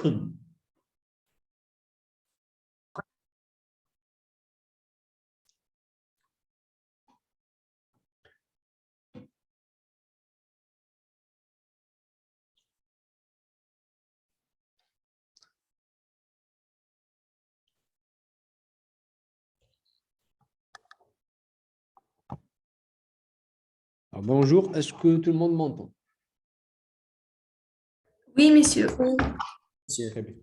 Alors, bonjour, est-ce que tout le monde m'entend? Oui, monsieur. Très bien.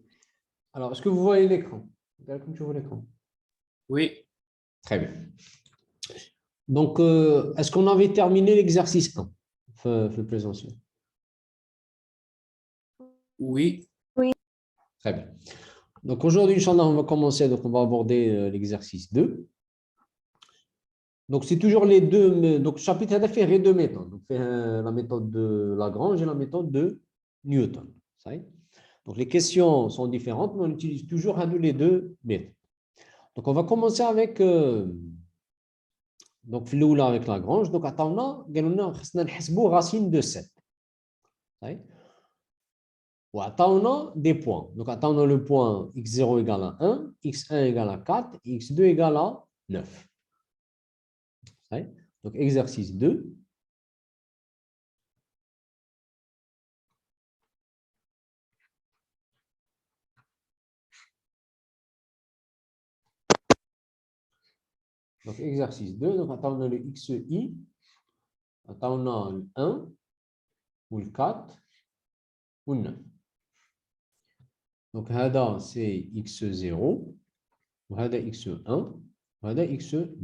Alors, est-ce que vous voyez l'écran? Comme tu vois l'écran. Oui. Très bien. Donc, est-ce qu'on avait terminé l'exercice 1? Fait présentiel. Oui. Très bien. Donc, aujourd'hui, Inch'Allah, on va commencer. Donc, on va aborder l'exercice 2. Donc, c'est toujours les deux. Donc, le chapitre a fait les deux méthodes. Donc, la méthode de Lagrange et la méthode de Newton. Ça y est. Donc, les questions sont différentes, mais on utilise toujours les deux méthodes. Donc, on va commencer avec donc là avec Lagrange. Donc, attendons, on racine de 7. Ça y est. Ou attendons des points. Donc, attendons le point x0 égale à 1, x1 égale à 4, x2 égale à 9. Ça y est. Donc, exercice 2. Donc, exercice 2, donc attendons le xi, attendons le 1, ou le 4, ou le 9. Donc, هذا c'est x0, وهذا x1, وهذا x2.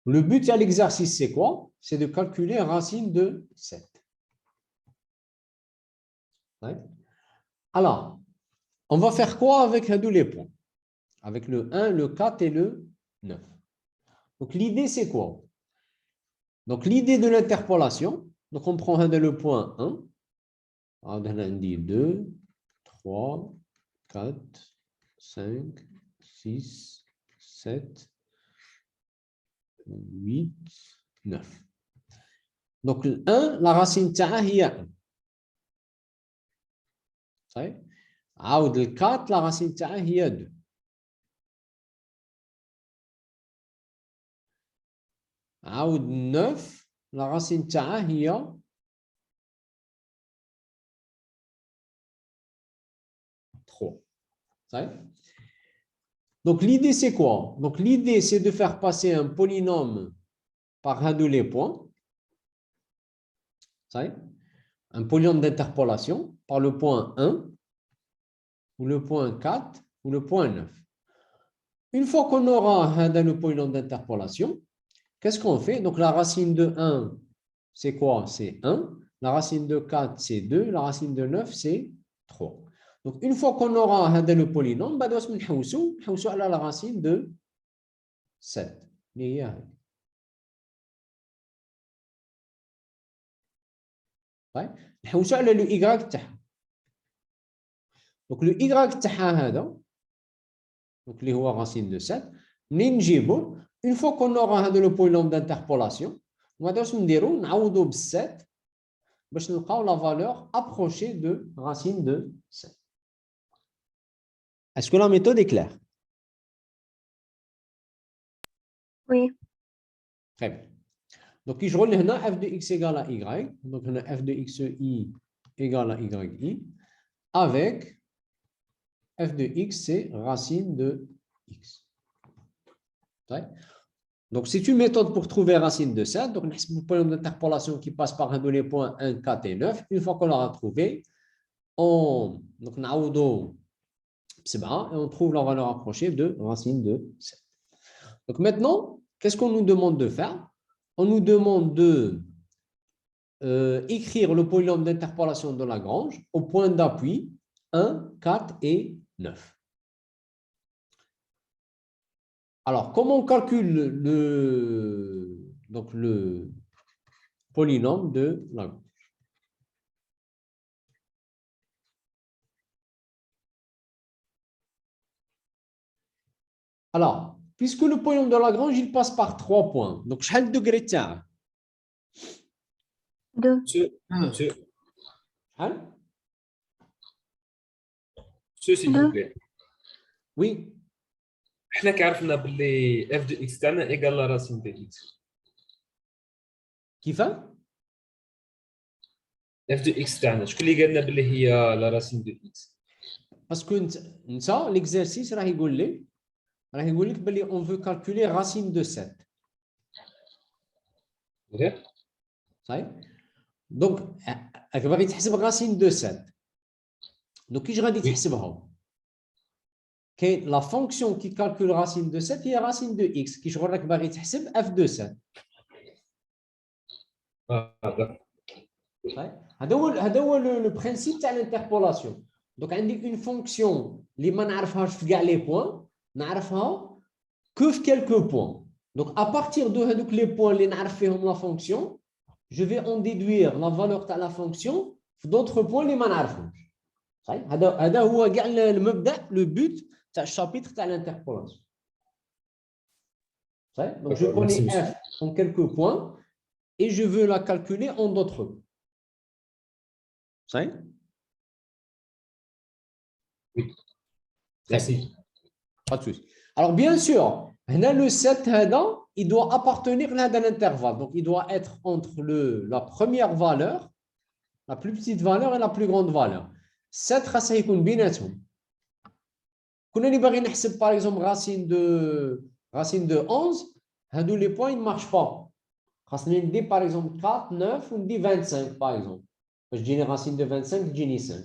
Le but à l'exercice, c'est quoi? C'est de calculer racine de 7. Ouais. Alors, on va faire quoi avec tous les points? Avec le 1, le 4 et le 9. Donc, l'idée, c'est quoi? Donc, l'idée de l'interpolation, donc on prend le point 1. On dit 2, 3, 4, 5, 6, 7, 8, 9. Donc, le 1, la racine تاعها هي 1. صحيح؟ عاود ال 4 la racine تاعها هي 2. عاود 9 la racine تاعها هي 3. صحيح؟ Donc, l'idée, c'est quoi? Donc, l'idée, c'est de faire passer un polynôme par un de les points. Un polynôme d'interpolation par le point 1, ou le point 4, ou le point 9. Une fois qu'on aura le polynôme d'interpolation, qu'est-ce qu'on fait? Donc, la racine de 1, c'est quoi? C'est 1. La racine de 4, c'est 2. La racine de 9, c'est 3. Donc, une fois qu'on aura le polynôme, on va à la racine de 7. نحوسو على لو y تاعها. Donc le y تاعها هذا donc اللي هو racine de 7 منين نجيبو une fois qu'on aura هذا le polynôme d'interpolation on va نديرو نعوضو بال 7 باش نلقاو la valeur approchée de racine de 7. Est-ce que la méthode est claire? Oui. Très bien. Donc je roule هنا f de x égale à y. Donc هنا f de xi égale à yi avec f de x, c'est racine de x. Donc, c'est une méthode pour trouver racine de 7. Donc, le polynôme d'interpolation qui passe par un de les points 1, 4 et 9. Une fois qu'on l'aura trouvé, on trouve la valeur approchée de racine de 7. Donc, maintenant, qu'est-ce qu'on nous demande de faire? On nous demande de écrire le polynôme d'interpolation de Lagrange au point d'appui 1, 4 et 9. Alors, comment on calcule le polynôme de Lagrange? Alors, puisque le polynôme de Lagrange, il passe par 3 points. Donc, quel degré تاعه? 2. 2. Hein? Monsieur, s'il vous plaît. Oui. احنا كعرفنا باللي f de x تاعنا égal la racine de x. Qui fait? f de x تاعنا شكون اللي قال لنا باللي هي la racine de x؟ Parce que l'exercice, راح يقول لك باللي on veut calculer racine de 7. غير صحيح؟ Donc, راك باغي تحسب racine de 7. Donc, كيش غادي تحسبها؟ كاين la fonction qui calcule racine de 7 هي racine de x. كي شغل راك باغي تحسب f de 7. هذا هو لو برينسيپ تاع الانتربولاسيون. دونك عندي اون فونكسيون اللي ما نعرفهاش في كاع لي بوين، نعرفها كو في كيلكو بوين. دونك ا بارتير دو هذوك لي بوين اللي نعرف فيهم لا فونكسيون جو في اون ديدوير لا فالور تاع لا فونكسيون في دوطخ بوين اللي ما نعرفهمش. صحيح؟ هذا هو كاع المبدا لو بوت تاع الشابيتر تاع الانتربولاسيون. صحيح؟ دونك جو كوني اف en quelques points et je veux la calculer en d'autres points. صحيح؟ Oui. Merci. Pas de souci. Alors, bien sûr, le 7, il doit appartenir à un intervalle. Donc, il doit être entre la première valeur, la plus petite valeur et la plus grande valeur. 7, ça y est, par exemple, racine de 11, les points, ils ne marchent pas. Racine de, par exemple, 4, 9, on dit 25, par exemple. Je dis racine de 25, je dis 5.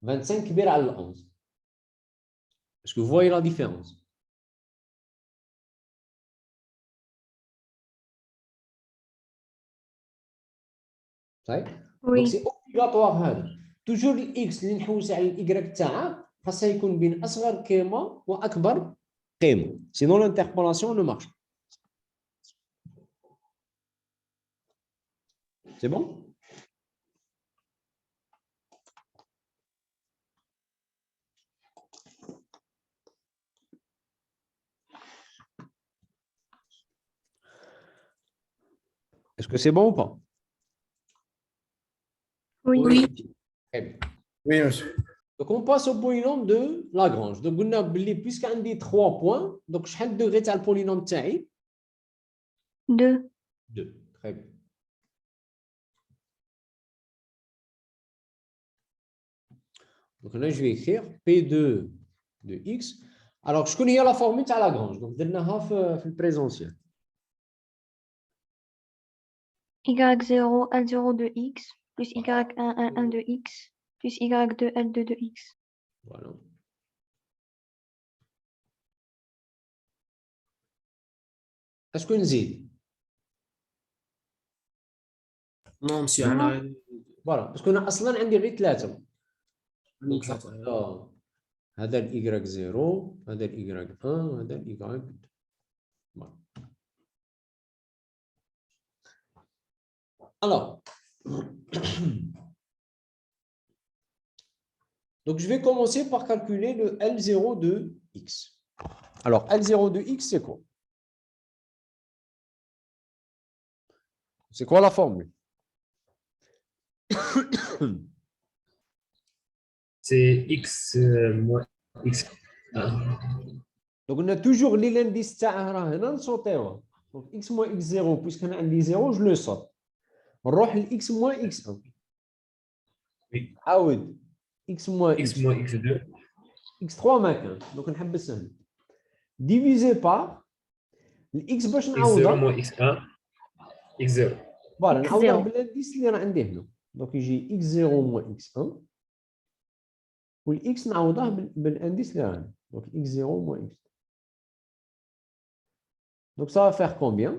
25, c'est à 11. Est-ce que vous voyez la différence? Oui. Donc c'est obligatoire. Toujours x اللي نحوس على الاي تاعه خاصها يكون بين اصغر قيمه واكبر قيمه. Sinon l'interpolation ne marche pas. C'est bon? Est-ce que c'est bon ou pas? Oui. Très bien. Oui, monsieur. Donc on passe au polynôme de Lagrange. Donc on a puisqu'on dit 3 points, donc شحال degré تاع البولينوم تاعي؟ 2. 2. Très bien. Donc là, je vais écrire P2 de X. Alors, je connais la formule à Lagrange. Donc, درناها في البريزونسيال. Y0, L0 de X, plus Y1, 1, 1 de X, plus Y2, L2 de X. Voilà. Est-ce que نزيد؟ Non, monsieur, أنا Voilà. Parce qu'on a أصلاً عندي غير 3. عندي Donc, ثلاثة. هذا ال Y0, هذا ال Y1, هذا ال Y2. Voilà. Alors, donc je vais commencer par calculer le L0 de X. Alors, L0 de X, c'est quoi? C'est quoi la formule? C'est x moins x. Donc, on a toujours l'indice تاعها هنا نصوتيوه. Donc, x moins x0, puisqu'on a un 0, je le saute. نروح ل x moins x1. Oui. عاود x moins X moins x2. x3 ما كان. Donc, نحبس هنا. Divisé par x باش x0 نعوضها. moins x1. x0. فوالا نعوضها X0. بالانديس اللي راه عندي هنا. دونك يجي x0 moins x1 والاكس نعوضها بالانديس اللي راه عندي. دونك x0 moins x2. Donc ça va faire combien?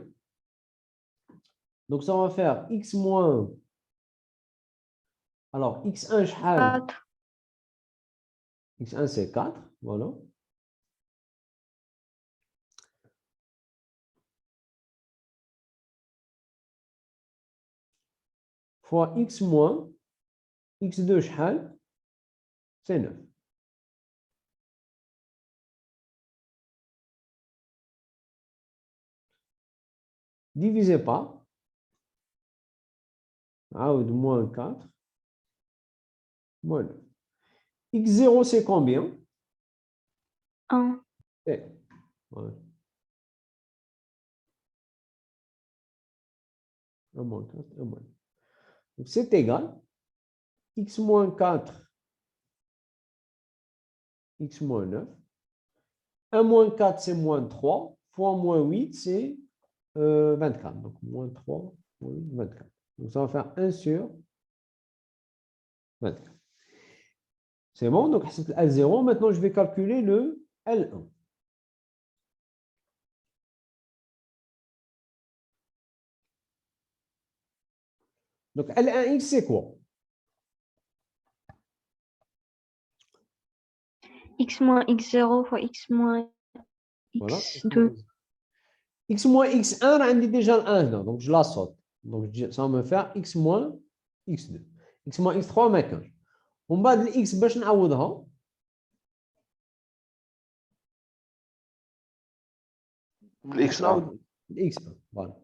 Donc ça va faire x moins. Alors x1 شحال؟ 4. x1 c'est 4, voilà. Fois x moins x2 شحال؟ c'est 9. Divisé par عاود moins 4 moins 9. x0, c'est combien? 1. Eh, voilà. 1 moins 4, 1 moins 9. Donc, c'est égal. X moins 4, X moins 9. 1 moins 4, c'est moins 3. Fois moins 8, c'est 24. Donc, moins 3, moins 8, 24. Donc, ça va faire 1 sur 24. C'est bon. Donc, c'est L0. Maintenant, je vais calculer le L1. Donc, L1X, c'est quoi? X moins X0 fois X moins Voilà. X2. X moins X1, on dit déjà le 1 là, donc je la saute. Donc ça va me faire X moins X2. X moins X3 ما كانش. ومن بعد الإكس باش نعوضها الإكس 1 الإكس 1. Voilà.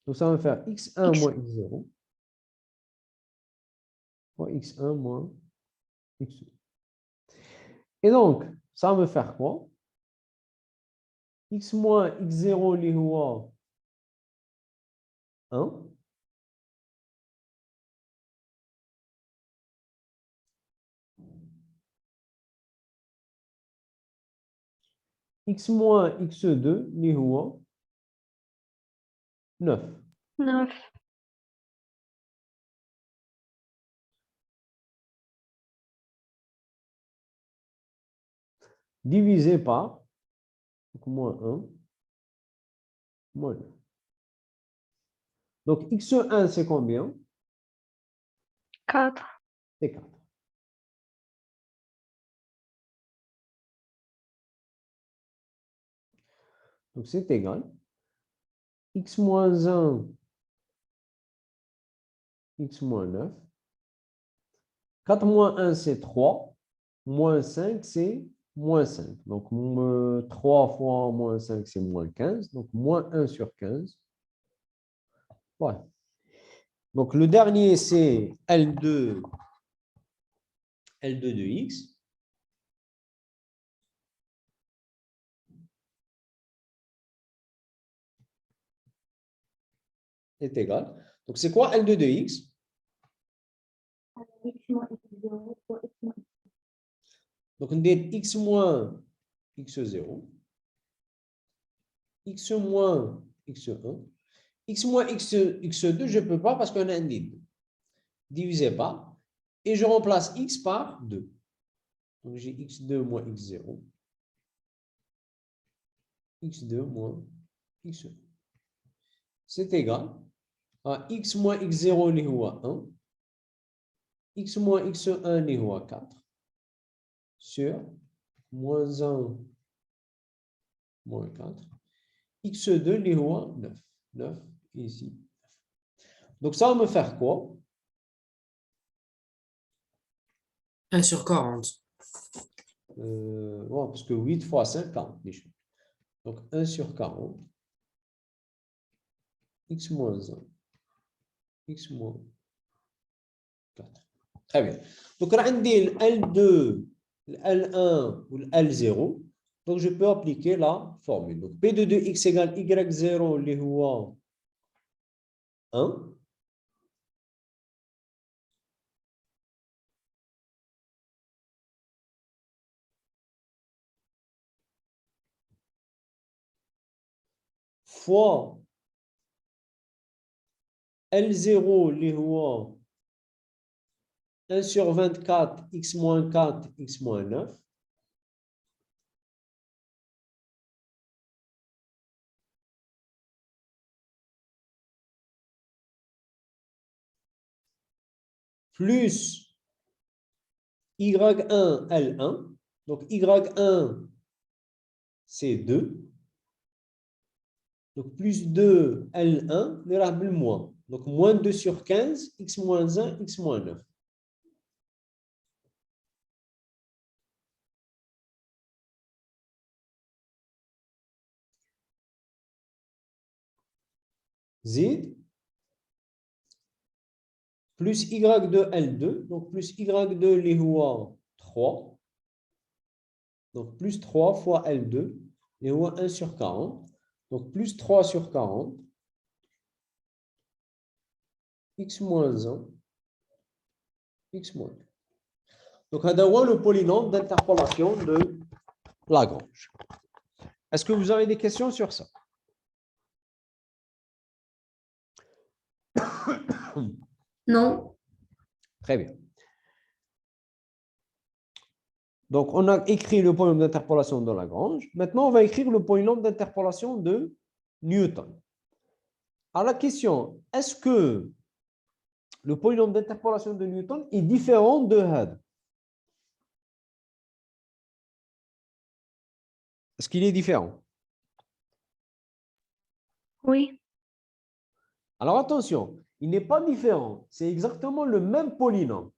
Donc ça va me faire X1 X. moins X0 fois X1 moins X2. Et donc, ça va me faire quoi? X moins X0 اللي هو 1. X moins X2 اللي هو 9. 9. Divisé par donc moins 1 moins 9. Donc X1, c'est combien? 4. C'est 4. Donc c'est égal. X moins 1, X moins 9. 4 moins 1, c'est 3. Moins 5, c'est moins 5. Donc 3 fois moins 5, c'est moins 15. Donc moins 1 sur 15. Voilà. Donc le dernier, c'est L2 de X. Est égal. Donc c'est quoi L2 de X? X moins X0 fois X moins. Donc on dit X moins X0. X moins X1. X moins X2, je ne peux pas parce qu'on a un lead. Divisé par. Et je remplace X par 2. Donc j'ai X2 moins X0. X2 moins X1. C'est égal à X moins X0 اللي هو 1. X moins X1 اللي هو 4. Sur moins 1 moins 4. X2 اللي هو 9. 9 ici. Donc ça va me faire quoi? 1 sur 40. Ouais, parce que 8 fois 5, 40. Donc 1 sur 40. X moins 1. X moins 4. Très bien. Donc on a le L2, le L1 ou le L0. Donc je peux appliquer la formule. Donc P de 2X égale Y0 اللي هو 1. Fois L0 اللي هو 1 sur 24, X moins 4, X moins 9. Plus Y1, L1. Donc Y1, c'est 2. Donc plus 2, L1, le moins. Donc moins 2 sur 15, X moins 1, X moins 9. Z plus Y2 L2, donc plus Y2 اللي هو 3 Donc, plus 3 fois L2. Et ou 1 sur 40. Donc, plus 3 sur 40. X moins 1. X moins 2. Donc, c'est le polynôme d'interpolation de Lagrange. Est-ce que vous avez des questions sur ça? Non. Très bien. Donc, on a écrit le polynôme d'interpolation de Lagrange. Maintenant, on va écrire le polynôme d'interpolation de Newton. Alors, la question, est-ce que le polynôme d'interpolation de Newton est différent de Had? Est-ce qu'il est différent? Oui. Alors, attention, il n'est pas différent. C'est exactement le même polynôme.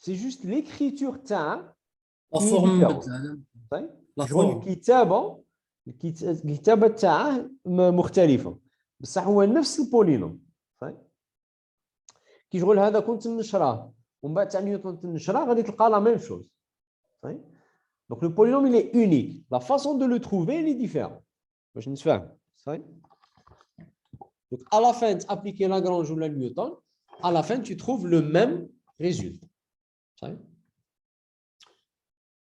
C'est juste l'écriture La qui est forme différente. بدلها. La شغل forme. الكتابة تاعه مختلفة بصح هو نفس البولينوم كي شغل هذا كنت نشراه ومن بعد تاع نيوتن تنشراه غادي تلقى لا ميم شوز. Donc le polynôme il est unique. La façon de le trouver il est différent. باش نتفاهم. Donc à la fin appliquer Lagrange ou la Newton, à la fin tu trouves le même résultat.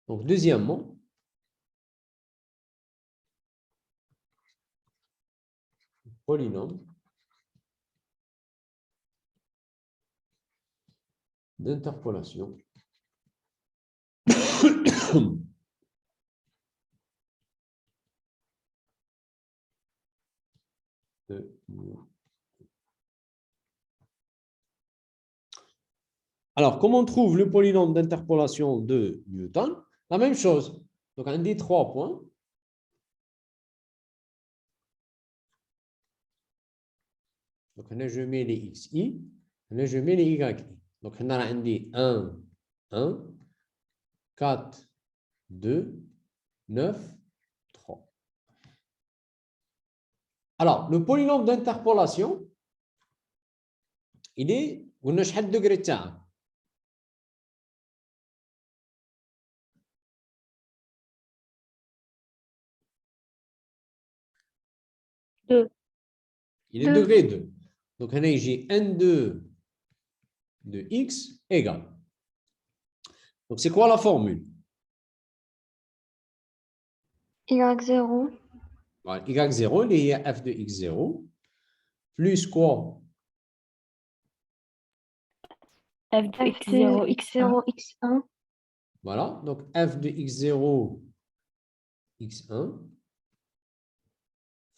Donc deuxièmement, polynôme d'interpolation de Newton. Alors, comment on trouve le polynôme d'interpolation de Newton? La même chose. Donc, on dit 3 points. Donc, là, je mets les xi. Là, je mets les yi. Donc, on a dit 1, 1, 4, 2, 9, 3. Alors, le polynôme d'interpolation, il est, on a quel degré de temps? Deux. Il est degré 2. Donc, on a j'ai N2 de x égale. Donc, c'est quoi la formule? Y0. Voilà, y0, il y a f de x0, plus quoi? F de x0, x0, x1. Voilà, donc f de x0, x1,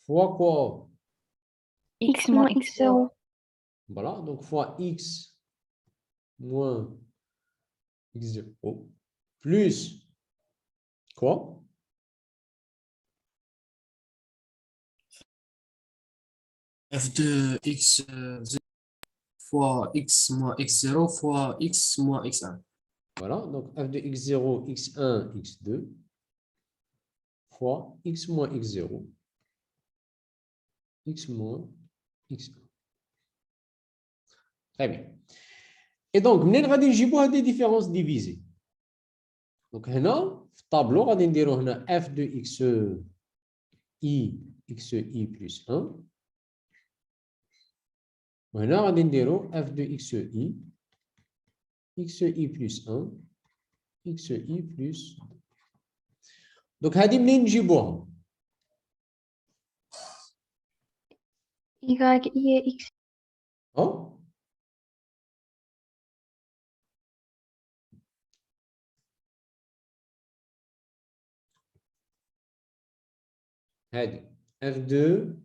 fois quoi? X moins x0. Voilà, donc fois x moins x0, plus quoi? F de x fois x moins x0 fois x moins x1. Voilà, donc f de x0, x1, x2, fois x moins x0, x moins x1. Très bien. Et donc, منين غادي نجيبوا هذه différences divisées. Donc, هنا في الطابلو غادي نديرو هنا f de xi plus 1. وهنا غادي نديرو f de xi plus 1, xi plus 2. Donc, هذه منين نجيبوها؟ Y, I et X. أه؟ هذه f de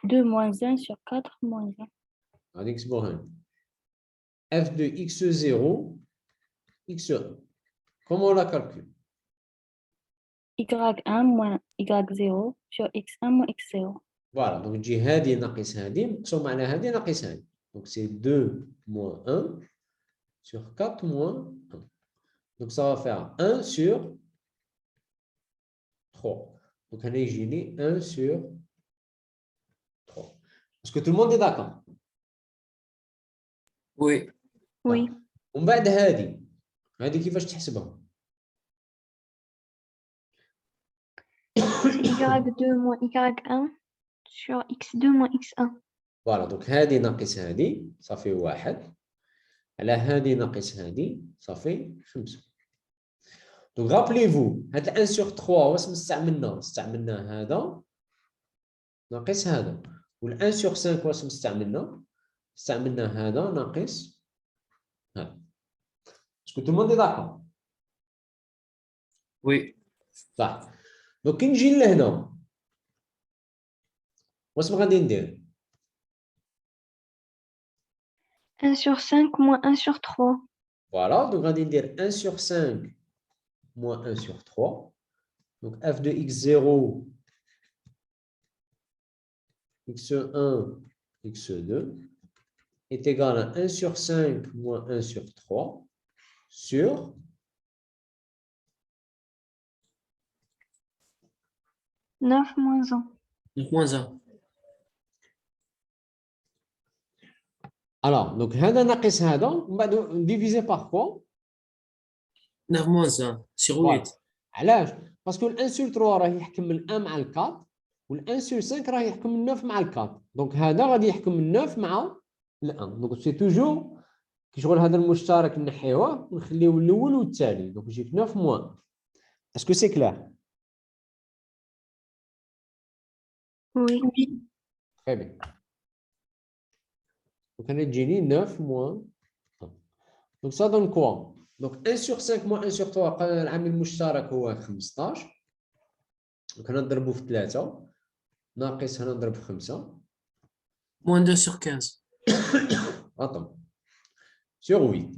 2 moins 1 sur 4 moins 1. غادي نكتبوها هنا f de x0, x1. Comment on la calcule? Y1 moins Y0 sur X1 moins X0. Voilà, donc تجي هذه ناقص هذه مقسوم على هذه ناقص هذه. Donc c'est 2 moins 1 sur 4 moins 1. Donc ça va faire 1 sur 3. Donc on a imaginé 1 sur 3. Est-ce que tout le monde est d'accord? Oui. Oui. ومن بعد هذه كيفاش تحسبها؟ C'est y2 moins y1 sur x2 moins x1. فوالا دونك هذه ناقص هذه صافي 1 على هذه ناقص هذه صافي 5. دونك رابليفو هاد 1 sur 3 واش استعملنا هذا ناقص هذا، وال 1 sur 5 واش استعملنا هذا ناقص هذا. اسكو تو الموند داكور؟ وي. صح. دونك كي نجي لهنا واش غادي ندير؟ 1 sur 5 moins 1 sur 3. Voilà, donc غادي ندير 1 sur 5 moins 1 sur 3. Donc f de x0, x1, x2 est égal à 1 sur 5 moins 1 sur 3 sur 9 moins 1. 9 moins 1. Alors, donc هذا ناقص هذا ومن بعد divisé par quoi 9 moins 1 sur 8. علاش؟ باسكو ال 1 sur 3 راه يحكم من 1 مع ال 4 وال 1 sur 5 راه يحكم من 9 مع ال 4. دونك هذا غادي يحكم من 9 مع ال 1. دونك سي توجور كي شغل هذا المشترك نحيوه ونخليو الاول والثاني. دونك يجيك 9 موان. اسكو سي كلار؟ Oui. Très bien. Donc, on a dit 9 moins 1. Donc, ça donne quoi? Donc, 1 sur 5 moins 1 sur 3, العامل المشترك هو 15. Donc, نضربه في 3 ناقص هنا نضرب في 5. Moins 2 sur 15. Attends. Sur 8.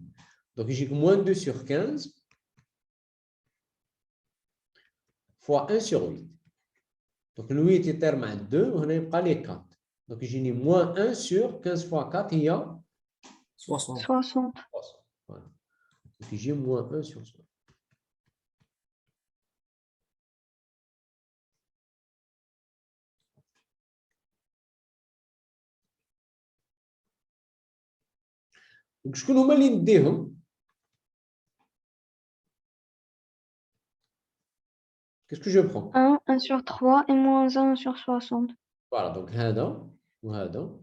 Donc, يجيك moins 2 sur 15 fois 1 sur 8. Donc, le 8 يطير مع 2 وهنا يبقى لي 4. Donc, يجيني moins 1 sur 15 fois 4 هي 60. 60. Voilà. Donc, j'ai moins 1 sur 60. Donc, شكون هما اللي نديهم؟ Qu'est-ce que je prends? 1, 1 sur 3 et moins 1 sur 60. Voilà, donc هذا وهذا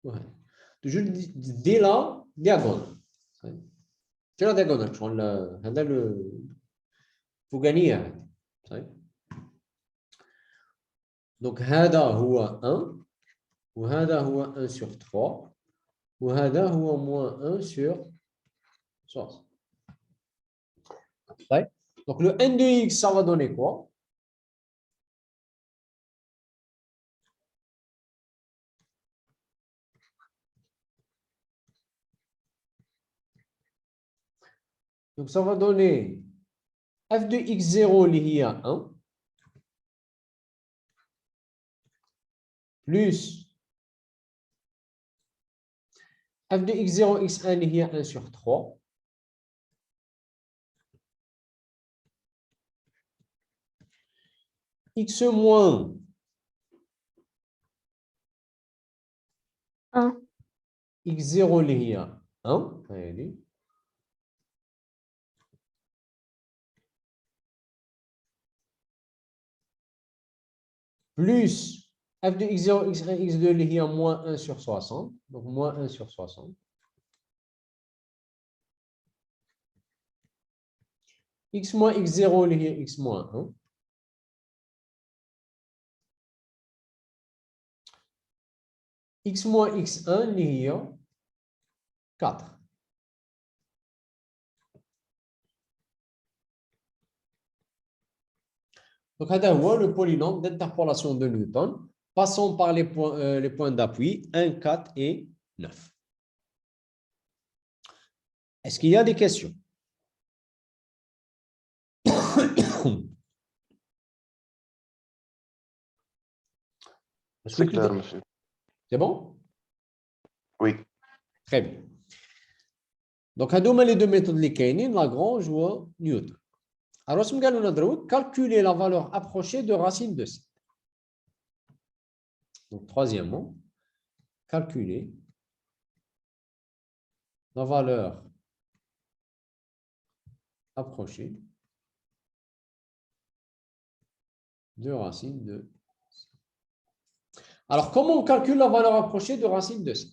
وهذا. Toujours دي لا diagonale. C'est la diagonale. شغل هذا الفوقانية هذه. طيب. Donc هذا هو 1 وهذا هو 1 sur 3 وهذا هو moins 1 sur 60. طيب. Donc le n de x, ça va donner quoi? Donc ça va donner f de x0 lié à 1 plus f de x0, x1 lié à 1 sur 3 x moins 1. x0 lié à 1. Allez. Plus f de x0, x1, x2 lié à moins 1 sur 60. Donc moins 1 sur 60. X moins x0 lié à x moins 1. X moins x1 lié à 4. Donc, هذا هو le polynôme d'interpolation de Newton. Passons par les points d'appui 1, 4 et 9. Est-ce qu'il y a des questions? C'est clair, monsieur. C'est bon? Oui. Très bien. Donc, هذوما les deux méthodes اللي كاينين Lagrange ou Newton. Alors, ce que calculer la valeur approchée de racine de 7. Donc, troisièmement, calculer la valeur approché de racine de 7. Alors, comment on calcule la valeur approchée de racine de 7?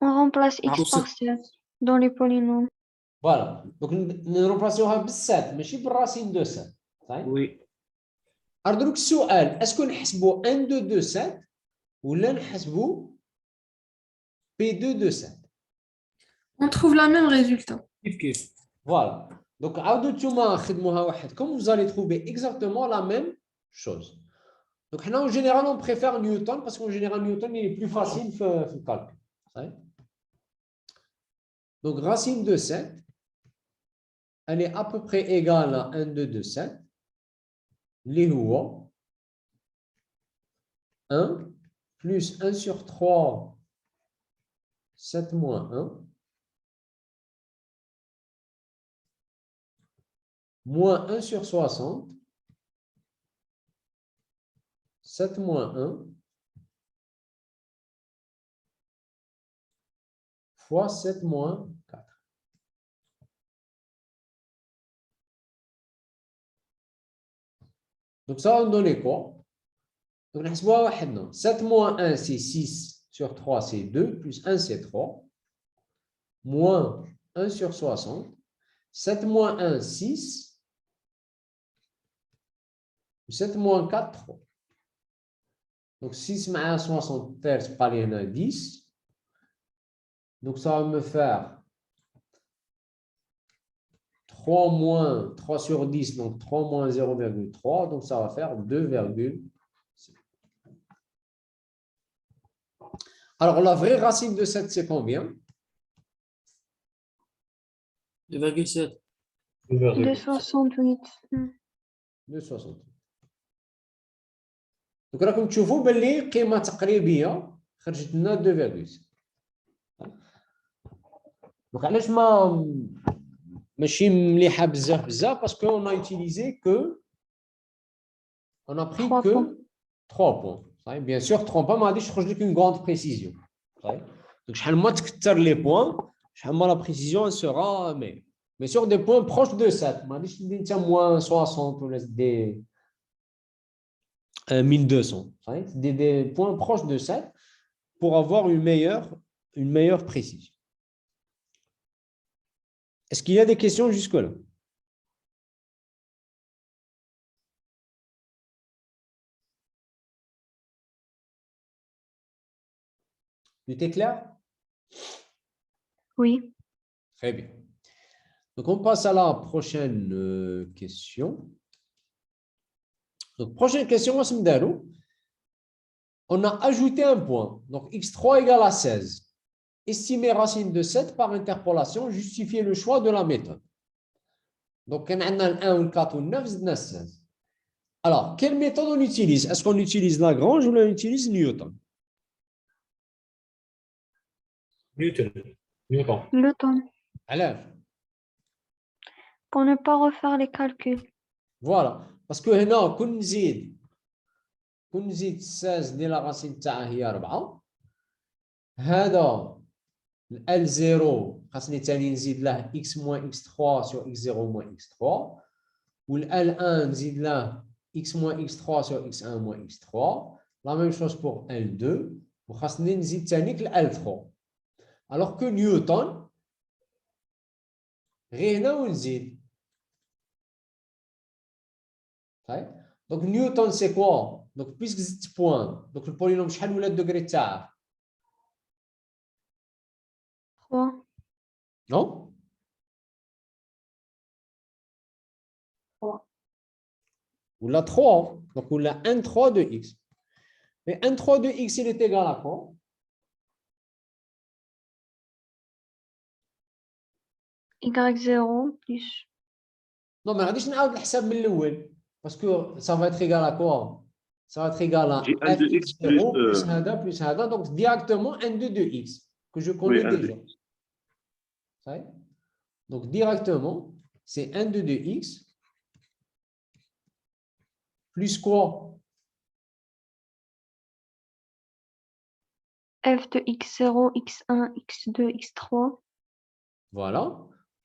On remplace Ah, x par 7 dans les polynômes. Voilà. Donc, nous remplaçons par 7, mais pas par racine de 7. Oui. Alors, donc, السؤال, est-ce qu'on نحسبوا 1, 2, 2, 7 ou là نحسبوا P2 de 7? On trouve le même résultat. كيف. Voilà. Donc, عاودوا نتوما خدموها وحدكم, vous allez trouver exactement la même chose. Donc, en général, on préfère Newton parce qu'en général, Newton il est plus facile في le calcul. Donc, racine de 7, elle est à peu près égale à 1, 2, 2, 7. اللي هو 1 plus 1 sur 3, 7 moins 1, moins 1 sur 60, 7 moins 1, fois 7 moins 4. Donc, ça va nous donner quoi? Donc, 7 moins 1, c'est 6 sur 3, c'est 2, plus 1, c'est 3, moins 1 sur 60, 7 moins 1, 6, 7 moins 4, 3. Donc, 6 moins 60, c'est pas les 10. Donc, ça va me faire 3 moins 3 sur 10, donc 3 moins 0,3, donc ça va faire 2,5. Alors, la vraie racine de 7, c'est combien? 2,7. 268. 2,60. Donc, راكم تشوفوا باللي قيمة تقريبية خرجت لنا 2,6. Donc, علاش ماشي مليحة بزاف باسكو on a utilisé que on a pris 3 que points. 3 points. Bien sûr, 3 points ما غاديش تخرج لك une grande précision. Donc, شحال ما تكثر les points, شحال ما la précision elle sera meilleure. Mais sur des points proches de 7, ما غاديش تدي نتا moins 60 ou des 1200. Des points proches de 7 pour avoir une meilleure précision. Est-ce qu'il y a des questions jusque-là? Tout est clair? Oui. Très bien. Donc, on passe à la prochaine question. Donc, prochaine question, on a ajouté un point. Donc, x3 égale à 16. Estimer racine de 7 par interpolation, justifier le choix de la méthode. Donc, on a le 1 ou le 4 ou le 9, c'est 16. Alors, quelle méthode on utilise? Est-ce qu'on utilise Lagrange ou on utilise Newton? Newton. Newton. Alors, Pour ne pas refaire les calculs. voilà. Parce que هنا كون نزيد 16 ديال la racine تاعها هي 4. هذا L0 خاصني ثاني نزيد له x moins x3 sur x0 moins x3. والL1 نزيد له x moins x3 sur x1 moins x3. La même chose pour L2. وخاصني نزيد ثاني L3. Alors que Newton غير هنا ونزيد. Donc Newton c'est quoi? Donc puisque زدت point, donc le polynôme شحال ولا الدوغري تاعه؟ 3. Non? 3. Ou la 3. Donc ou la 1, 3 de x. Mais 1, 3 de x, il est égal à quoi? Y0 plus. Non, mais غاديش نعاود الحساب من الأول. Parce que ça va être égal à quoi? Ça va être égal à J'ai 1 de x plus, fx0 plus هذا plus هذا. Donc directement 1, 2 de x que je connais Oui, 1 de déjà. Donc directement, c'est 1, 2 de x plus quoi? F de x0, x1, x2, x3. Voilà.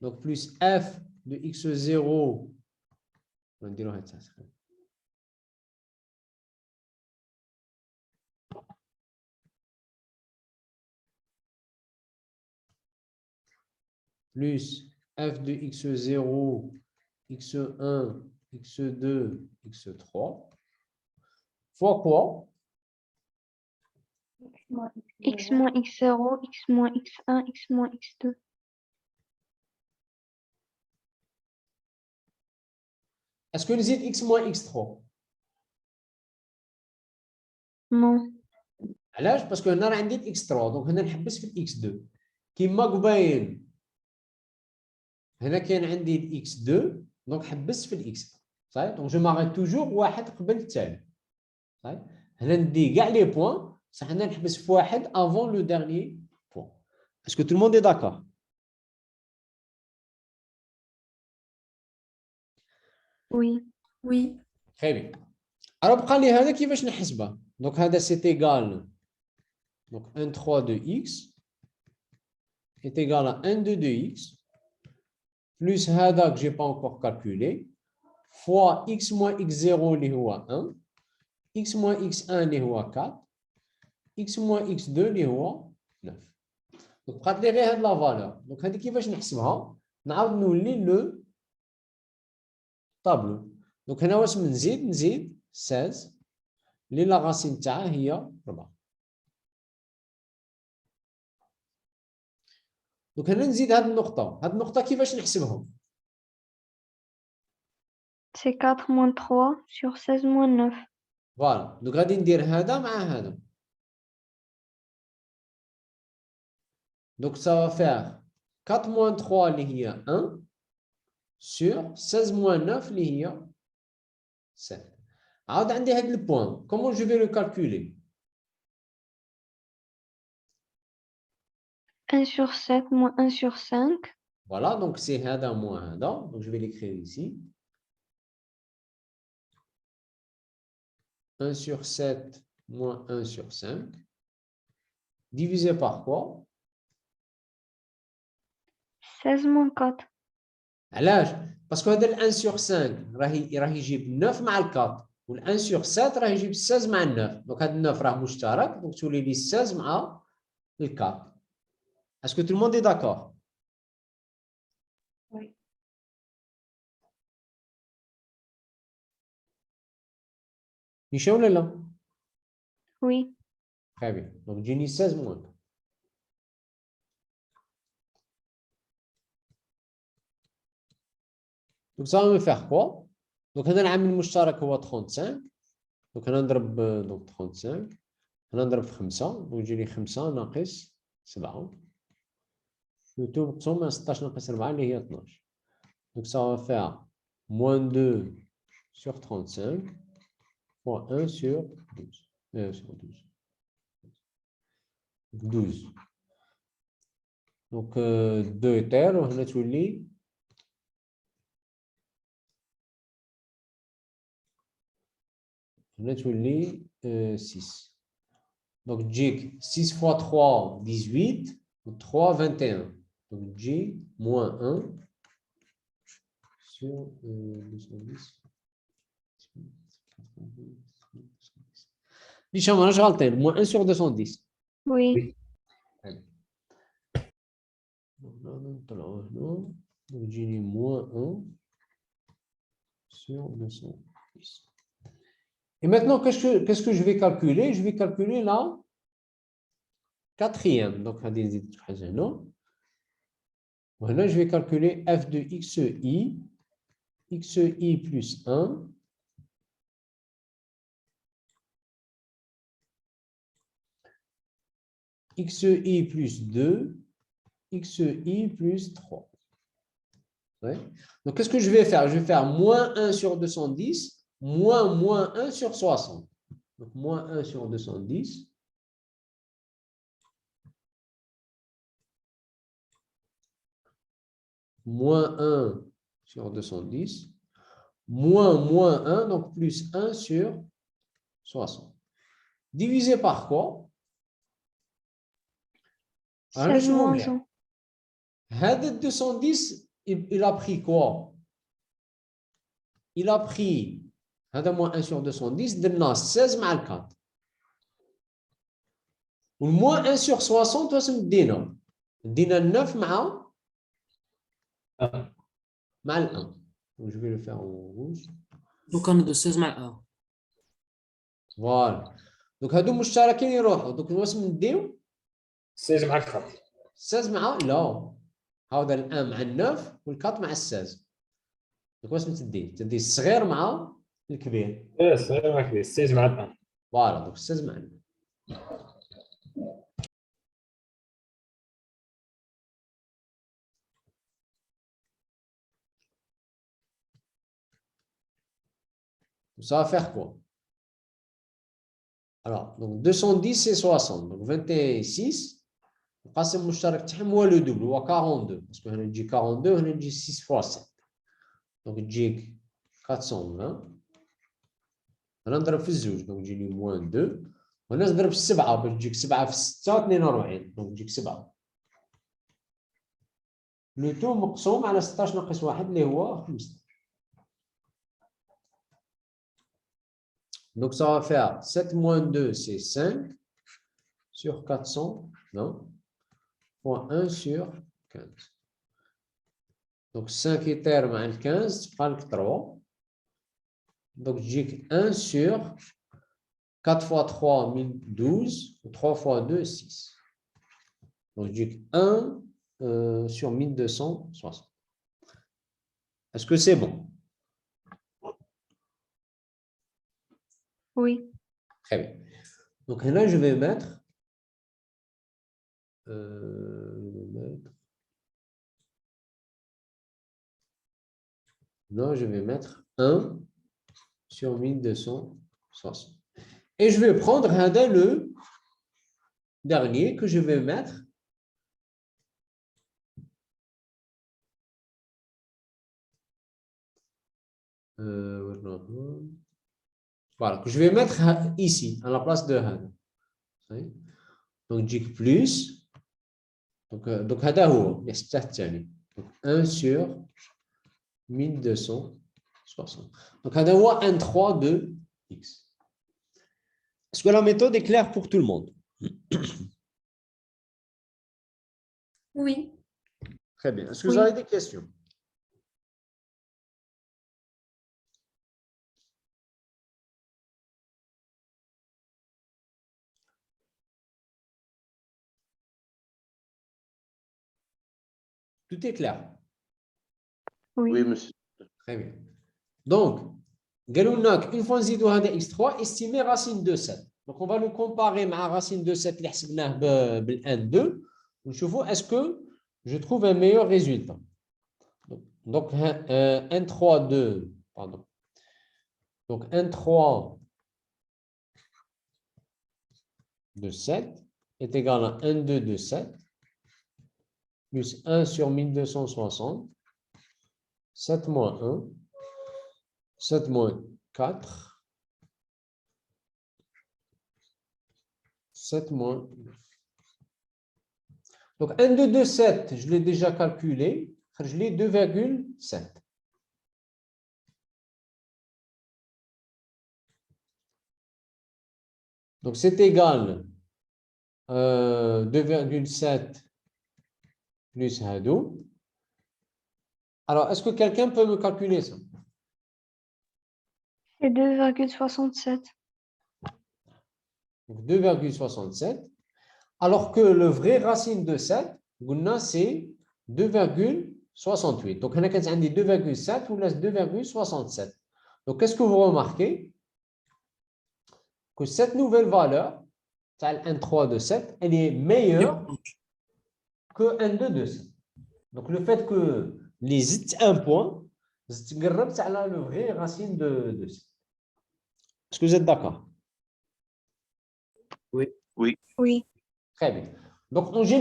Donc, plus f de x0. On va dire ça. Plus f de x0, x1, x2, x3. Fois quoi? X moins X0, X moins X1, X moins X2. Est-ce que نزيد x moins x3? Non. علاش؟ باسكو هنا راه عندي x3 دونك هنا نحبس في x2 كيما قبايل هنا كاين عندي x2 دونك حبس في x صحيح دونك جو ماغيت توجور واحد قبل الثاني صحيح هنا ندي كاع لي بوين بصح هنا نحبس في واحد افون لو ديرني بوين اسكو تو الموند اي داكور Oui. Oui. très bien alors بقى لي هذا كيفاش نحسبها دونك هذا سي ايغال donc 1 3 de x est égal à 1 2 de x plus هذا que j'ai pas encore calculé fois x moins x0 اللي هو 1 x moins x1 اللي هو 4 x moins x2 اللي هو 9 donc بقات لي غير هاد لا فالور دونك هذه كيفاش نحسبها نعاود نولي لو طابلو دونك هنا واش نزيد 16 اللي لا راسين تاعها هي 4 دونك هنا نزيد هاد النقطة كيفاش نحسبهم C'est 4 moins 3 sur 16 moins 9. فوالا دونك غادي ندير هذا مع هذا دونك ça va faire 4 moins 3 اللي هي 1 sur 16 moins 9 اللي هي 7 عاود عندي هاد البوان comment je vais le calculer 1 sur 7 moins 1 sur 5. voilà donc c'est هذا moins هذا donc je vais l'écrire ici 1 sur 7 moins 1 sur 5 divisé par quoi 16 moins 4. علاش باسكو هذا ال 1 sur 5 راه يجيب 9 مع ال 4 وال 1 sur 7 راه يجيب 16 مع ال 9 دونك هذا ال 9 راه مشترك دونك تولي لي 16 مع ال 4 اسكو tout le monde est d'accord Oui. نمشيو ولا لا Oui. très bien donc تجيني 16 moins 4 donc ça va me faire quoi donc هنا العامل المشترك هو 35 donc هنا نضرب donc 35 هنا نضرب في 5 donc يجيني 5 ناقص 7 plutôt مقسوم على 16 ناقص 4 اللي هي 12 donc ça va faire moins 2 sur 35 fois 1 sur 12 sur 12 12 donc 2 تاع وهنا تولي هنا تولي 6 donc تجيك 6 fois 3 18 و 3 21 donc تجي moins 1 sur 210 ليش ماناش غالطين moins 1 sur 210 Oui. نطلعو هنا يجيني moins 1 sur 210 et maintenant qu'est-ce que je vais calculer je vais calculer la quatrième donc غادي نزيد شي حاجه هنا وهنا je vais calculer f de xi plus 1 xi plus 2 xi plus 3 ouais. Donc qu'est-ce que je vais faire je vais faire moins 1 sur 210 moins 1 sur 60 donc moins 1 sur 210 moins 1 sur 210, moins 1, donc plus 1 sur 60. Divisé par quoi 16 moins 1. هذا 210 il a pris quoi? Il a pris هذا moins 1 sur 210 درنا 16 مع ال 4 والموان 1 sur 60 واش مدينا؟ مدينا 9 مع ال 1. Donc je vais le faire en rouge. Donc on a de 16 مع 1. Voilà. Donc هادو مشتركين يروحوا. Donc واش نديو؟ 16 مع الخط. 16 مع لا. هذا ال 1 مع ال 9 وال 4 مع ال 16. Donc واش تدي؟ تدي الصغير مع الكبير. ايه صغير مع كبير 16 مع الان. Voilà. Donc 16 مع ال 1. Ça va faire quoi? Alors, donc 210 c'est 60. Donc 26. القاسم المشترك تاعهم هو لو دوبل هو 42 باسكو هنا تجي 42 هنا تجي 6 فوا 7 دونك تجيك 420 هنا نضرب في الزوج دونك تجيني موان 2 وهنا نضرب في 7 باش تجيك 7 في 6 42 دونك تجيك 7 لو تو مقسوم على 16 ناقص 1 اللي هو 15 donc ça va faire 7 moins 2 c'est 5 sur 400 non fois 1 sur 15. Donc 5 éthers مع 15 تبقى لك 3. Donc تجيك 1 sur 4 fois 3 1012 ou 3 fois 2 6. Donc تجيك 1 sur 1260. Est-ce que c'est bon? Oui. Très bien. Donc là je vais mettre non, je vais mettre 1 sur 1260. Et je vais prendre le dernier que je vais mettre voilà, que je vais mettre ici, à la place de Hada. Donc, j'ai plus. Donc, هذا هو يحسبته الثاني. Donc 1 sur 1260. Donc, هذا هو 1,3 de x. Est-ce que la méthode est claire pour tout le monde? Oui. Très bien. Est-ce que Oui. vous avez des questions? Tout est clair? Oui. Oui, monsieur. Très bien. Donc, une fois نزيدوا هذا x3 estimer racine de 7. Donc on va le comparer مع racine de 7 اللي حسبناه بال 1 2 ونشوفوا est-ce que je trouve un meilleur résultat. Donc 1 3 2 pardon. Donc 1 3 de 7 est égal à 1 2 de 7 plus 1 sur 1260 7 moins 1 7 moins 4, 7 moins 9. Donc, 1, 2, 2, 7, je l'ai déjà calculé. Je l'ai 2,7. Donc, c'est égal 2,7 plus Hadou. Alors, est-ce que quelqu'un peut me calculer ça? C'est 2,67. Donc 2,67. Alors que le vrai racine de 7, c'est 2,68. Donc, on a 2,7 ou 2,67. Donc, qu'est-ce que vous remarquez? Que cette nouvelle valeur, 1,3 de 7, elle est meilleure que 1,2 de 7. Donc, le fait que les 1 point, c'est le vrai racine de 7. Est-ce que vous êtes d'accord? Oui. Oui. Oui. Très bien. Donc, en général,